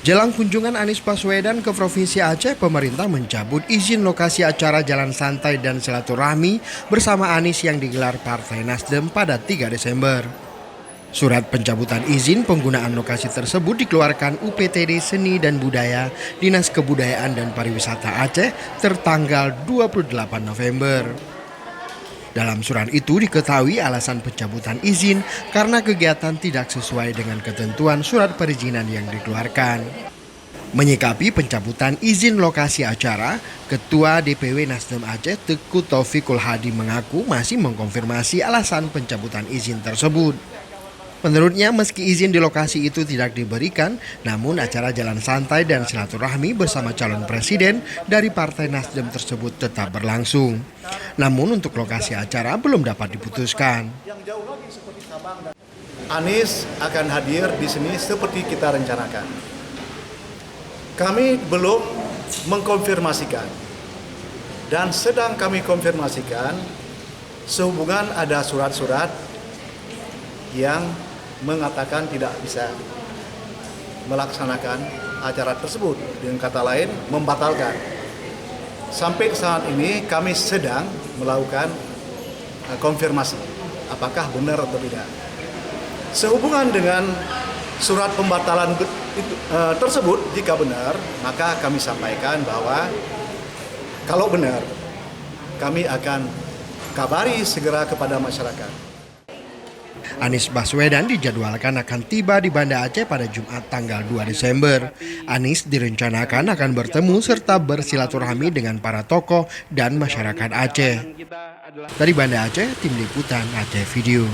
Jelang kunjungan Anies Baswedan ke Provinsi Aceh, pemerintah mencabut izin lokasi acara jalan santai dan silaturahmi bersama Anies yang digelar Partai Nasdem pada 3 Desember. Surat pencabutan izin penggunaan lokasi tersebut dikeluarkan UPTD Seni dan Budaya, Dinas Kebudayaan dan Pariwisata Aceh tertanggal 28 November. Dalam surat itu diketahui alasan pencabutan izin karena kegiatan tidak sesuai dengan ketentuan surat perizinan yang dikeluarkan. Menyikapi pencabutan izin lokasi acara, Ketua DPW Nasdem Aceh Teguh Taufikul Hadi mengaku masih mengkonfirmasi alasan pencabutan izin tersebut. Menurutnya meski izin di lokasi itu tidak diberikan, namun acara jalan santai dan silaturahmi bersama calon presiden dari Partai Nasdem tersebut tetap berlangsung. Namun untuk lokasi acara belum dapat diputuskan. Anies akan hadir di sini seperti kita rencanakan. Kami belum mengkonfirmasikan dan sedang kami konfirmasikan sehubungan ada surat-surat yang mengatakan tidak bisa melaksanakan acara tersebut, dengan kata lain membatalkan. Sampai saat ini kami sedang melakukan konfirmasi apakah benar atau tidak. Sehubungan dengan surat pembatalan tersebut, jika benar maka kami sampaikan bahwa kalau benar kami akan kabari segera kepada masyarakat. Anies Baswedan dijadwalkan akan tiba di Banda Aceh pada Jumat tanggal 2 Desember. Anies direncanakan akan bertemu serta bersilaturahmi dengan para tokoh dan masyarakat Aceh. Dari Banda Aceh, Tim Liputan Aceh Video.